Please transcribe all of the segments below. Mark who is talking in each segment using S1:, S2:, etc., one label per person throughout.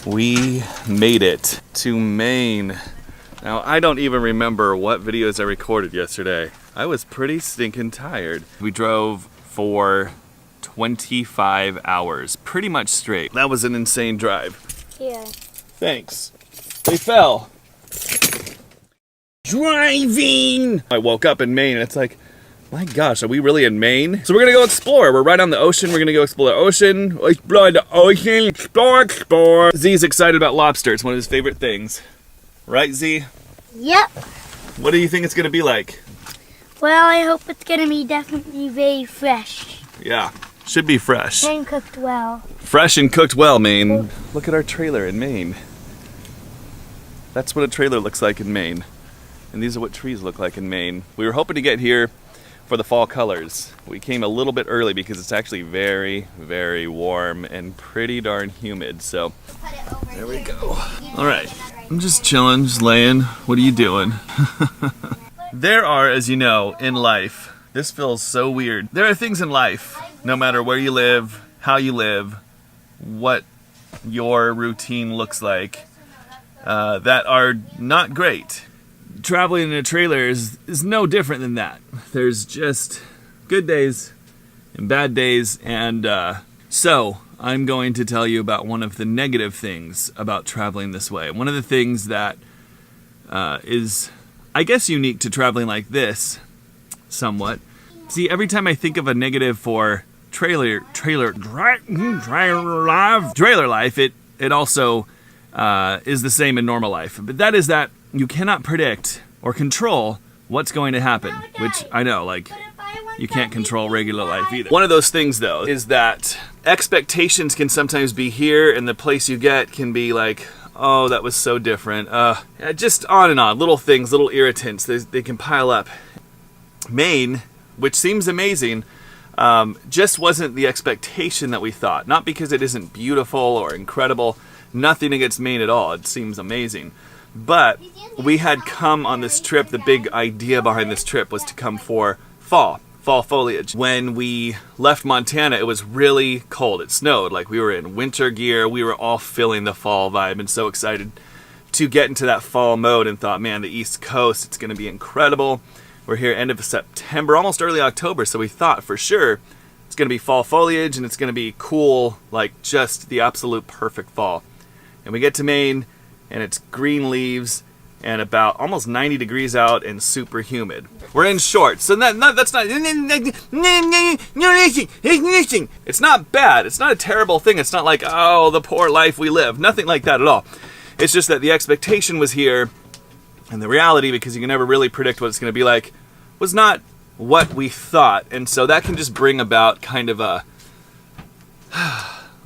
S1: We made it to Maine. Now, I don't even remember what videos I recorded yesterday. I was pretty stinking tired. We drove for 25 hours, pretty much straight. That was an insane drive.
S2: Yeah.
S1: Thanks. They fell. Driving! I woke up in Maine and it's like, my gosh, are we really in Maine? So we're gonna go explore. We're right on the ocean. We're gonna go explore the ocean. Explore the ocean. Explore. Z's excited about lobster. It's one of his favorite things. Right, Z?
S2: Yep.
S1: What do you think it's gonna be like?
S2: Well, I hope it's gonna be definitely very fresh.
S1: Yeah, should be fresh.
S2: And cooked well.
S1: Fresh and cooked well, Maine. Look at our trailer in Maine. That's what a trailer looks like in Maine. And these are what trees look like in Maine. We were hoping to get here for the fall colors. We came a little bit early because it's actually very, very warm and pretty darn humid. So there we go. All right, I'm just chilling, just laying. What are you doing? There are, as you know, in life, this feels so weird. There are things in life, no matter where you live, how you live, what your routine looks like, that are not great. Traveling in a trailer is no different than that. There's just good days and bad days, and so I'm going to tell you about one of the negative things about traveling this way. One of the things that is, I guess, unique to traveling like this, somewhat. See, every time I think of a negative for trailer life, it also is the same in normal life. But that is that you cannot predict or control what's going to happen, which I know, like, you can't control regular life either. One of those things, though, is that expectations can sometimes be here, and the place you get can be like, oh, that was so different. Just on and on. Little things, little irritants, they can pile up. Maine, which seems amazing, just wasn't the expectation that we thought. Not because it isn't beautiful or incredible. Nothing against Maine at all. It seems amazing. But we had come on this trip, the big idea behind this trip was to come for fall foliage. When we left Montana, it was really cold. It snowed. Like, we were in winter gear. We were all feeling the fall vibe and so excited to get into that fall mode and thought, man, the East Coast, it's going to be incredible. We're here end of September, almost early October, so we thought for sure it's going to be fall foliage and it's going to be cool, like just the absolute perfect fall. And we get to Maine, and it's green leaves and about almost 90 degrees out and super humid. We're in shorts, so that's not... It's not bad. It's not a terrible thing. It's not like, oh, the poor life we live. Nothing like that at all. It's just that the expectation was here, and the reality, because you can never really predict what it's going to be like, was not what we thought. And so that can just bring about kind of a...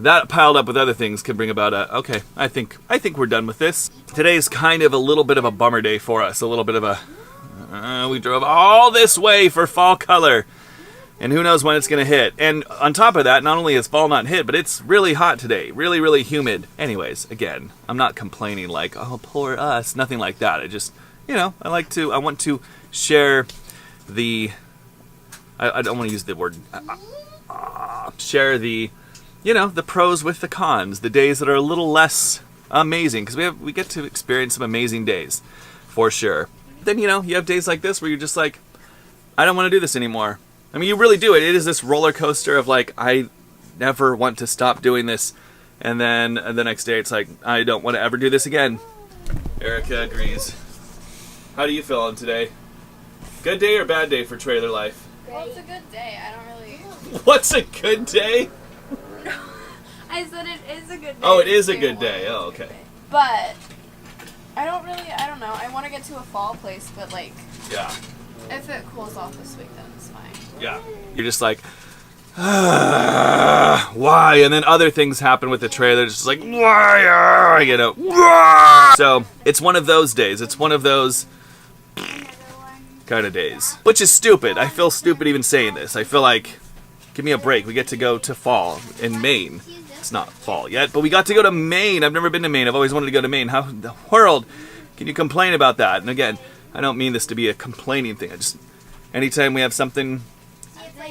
S1: That piled up with other things could bring about a, okay, I think we're done with this. Today's kind of a little bit of a bummer day for us. A little bit of a, we drove all this way for fall color. And who knows when it's going to hit. And on top of that, not only is fall not hit, but it's really hot today. Really, really humid. Anyways, again, I'm not complaining like, oh, poor us. Nothing like that. I just, you know, I want to share the, I don't want to use the word, share the, you know, the pros with the cons, the days that are a little less amazing, because we get to experience some amazing days, for sure. Then, you know, you have days like this where you're just like, I don't want to do this anymore. I mean, you really do. It is this roller coaster of like, I never want to stop doing this, and then the next day it's like, I don't want to ever do this again. Erica agrees. How do you feeling today? Good day or bad day for trailer life?
S3: Well, it's a good day. I don't really...
S1: What's a good day?
S3: I said it is a good day.
S1: Oh, it is a good day. Oh, okay.
S3: But I don't know. I want to get to a fall place, but like,
S1: yeah,
S3: if it cools off this week, then it's fine.
S1: Yeah. You're just like, why? And then other things happen with the trailer. It's just like, why? You know. So it's one of those days. It's one of those kind of days. Which is stupid. I feel stupid even saying this. I feel like, give me a break. We get to go to fall in Maine. It's not fall yet, but we got to go to Maine. I've never been to Maine. I've always wanted to go to Maine. How in the world can you complain about that? And again, I don't mean this to be a complaining thing. I just, anytime we have something,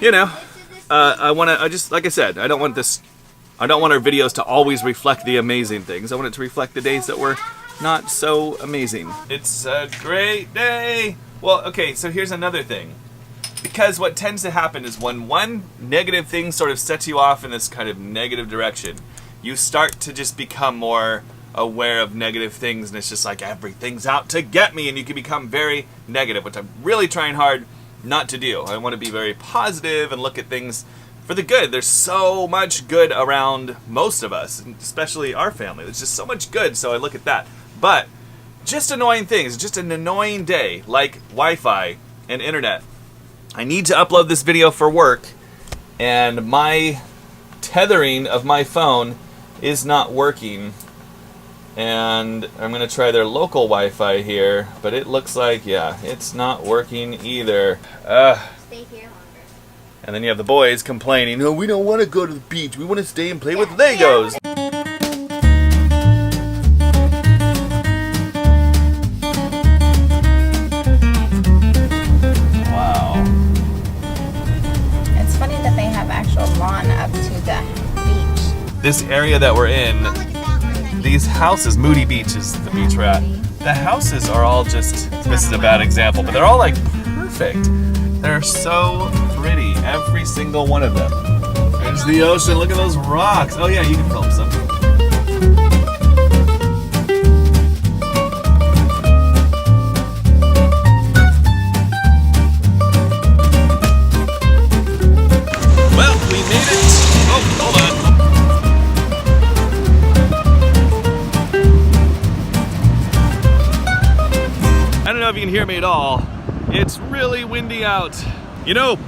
S1: you know, I just, like I said, I don't want this I don't want our videos to always reflect the amazing things. I want it to reflect the days that were not so amazing. It's a great day. Well, okay, so here's another thing. Because what tends to happen is when one negative thing sort of sets you off in this kind of negative direction, you start to just become more aware of negative things, and it's just like everything's out to get me, and you can become very negative, which I'm really trying hard not to do. I want to be very positive and look at things for the good. There's so much good around most of us, especially our family. There's just so much good, so I look at that. But just annoying things, just an annoying day, like Wi-Fi and internet. I need to upload this video for work, and my tethering of my phone is not working. And I'm going to try their local Wi-Fi here, but it looks like, yeah, it's not working either.
S2: Stay here longer.
S1: And then you have the boys complaining, no, we don't want to go to the beach. We want to stay and play with Legos. Wow.
S3: It's funny that they have actual lawn up to the beach.
S1: This area that we're in, these houses, Moody Beach is the beach we're at. The houses are all just, this is a bad example, but they're all like perfect. They're so pretty, every single one of them. There's the ocean, look at those rocks. Oh yeah, you can film some. Well, we made it. Oh, hold on. I don't know if you can hear me at all. It's really windy out. You know,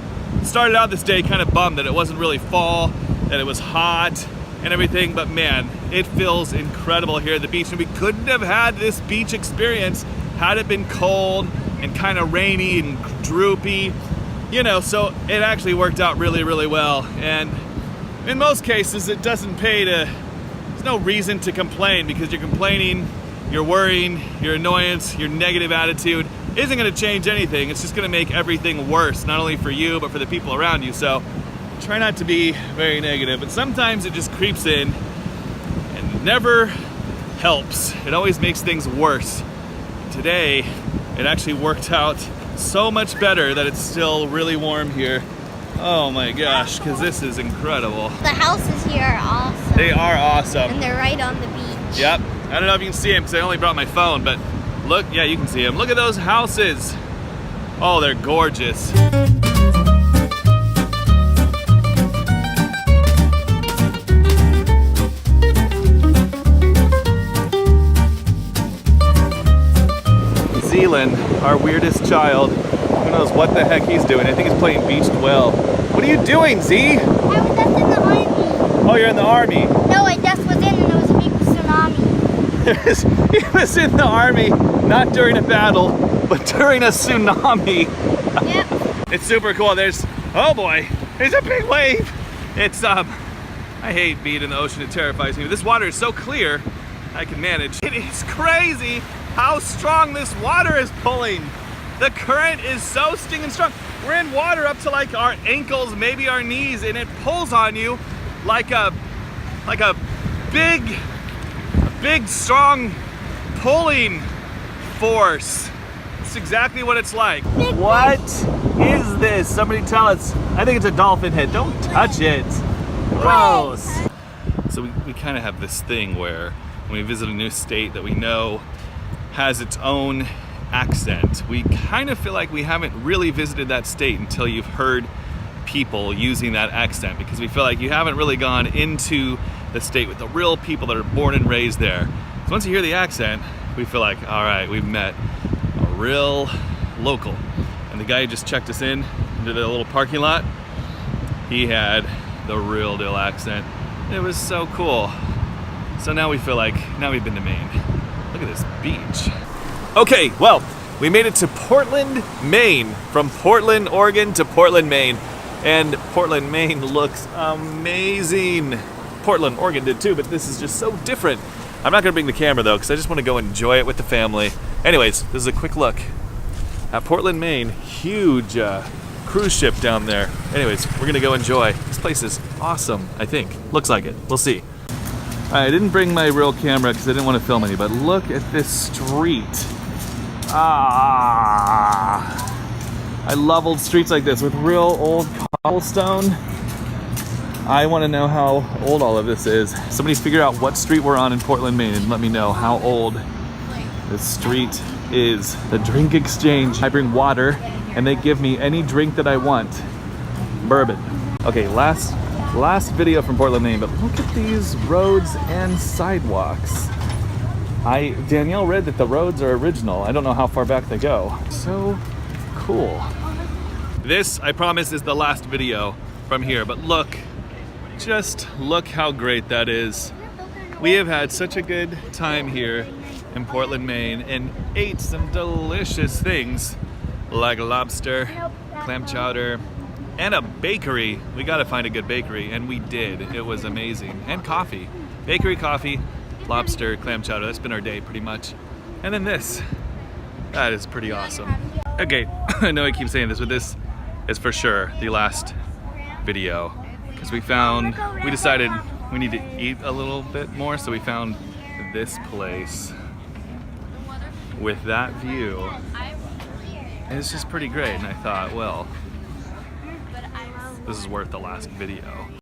S1: started out this day kind of bummed that it wasn't really fall, that it was hot and everything, but man, it feels incredible here at the beach, and we couldn't have had this beach experience had it been cold and kind of rainy and droopy, you know, so it actually worked out really, really well. And in most cases, it doesn't pay to, there's no reason to complain, because you're complaining, you're worrying, your annoyance, your negative attitude isn't going to change anything. It's just going to make everything worse, not only for you, but for the people around you. So try not to be very negative, but sometimes it just creeps in and never helps. It always makes things worse. Today, it actually worked out so much better that it's still really warm here. Oh my gosh, because this is incredible.
S2: The houses here are awesome.
S1: They are awesome.
S2: And they're right on the beach.
S1: Yep. I don't know if you can see them because I only brought my phone, but look, yeah, you can see them. Look at those houses. Oh, they're gorgeous. Zealand, our weirdest child, who knows what the heck he's doing. I think he's playing beach dwell. What are you doing, Z?
S2: I was just in the army.
S1: Oh, you're in the army.
S2: No, I just was in and there was a big tsunami.
S1: He was in the army, not during a battle, but during a tsunami.
S2: Yep.
S1: It's super cool. There's, oh boy, there's a big wave. It's, I hate being in the ocean. It terrifies me. This water is so clear, I can manage. It is crazy how strong this water is pulling. The current is so stinging strong. We're in water up to like our ankles, maybe our knees, and it pulls on you like a big, strong pulling force. It's exactly what it's like. What is this? Somebody tell us. I think it's a dolphin head. Don't touch it. Gross. So we kind of have this thing where when we visit a new state that we know has its own accent, we kind of feel like we haven't really visited that state until you've heard people using that accent, because we feel like you haven't really gone into the state with the real people that are born and raised there. So once you hear the accent, we feel like, all right, we've met a real local. And the guy who just checked us in into the little parking lot, he had the real deal accent. It was so cool. So now we feel like, now we've been to Maine. Look at this beach. Okay, well, we made it to Portland, Maine. From Portland, Oregon to Portland, Maine. And Portland, Maine looks amazing. Portland, Oregon did too, but this is just so different. I'm not gonna bring the camera though, because I just want to go enjoy it with the family. Anyways, this is a quick look at Portland, Maine. Huge cruise ship down there. Anyways, we're gonna go enjoy. This place is awesome, I think. Looks like it. We'll see. I didn't bring my real camera because I didn't want to film any, but look at this street. I love old streets like this with real old cobblestone. I want to know how old all of this is. Somebody figure out what street we're on in Portland, Maine, and let me know how old this street is. The drink exchange. I bring water and they give me any drink that I want. Bourbon. Okay, last video from Portland, Maine, but look at these roads and sidewalks. Danielle read that the roads are original. I don't know how far back they go. So cool. This, I promise, is the last video from here, but look, just look how great that is. We have had such a good time here in Portland, Maine, and ate some delicious things like lobster, clam chowder, and a bakery. We gotta find a good bakery, and we did. It was amazing. And coffee. Bakery, coffee, lobster, clam chowder. That's been our day pretty much. And then this. That is pretty awesome. Okay, I know I keep saying this, but this is for sure the last video. Because we decided we need to eat a little bit more, so we found this place with that view. And it's just pretty great, and I thought, well, this is worth the last video.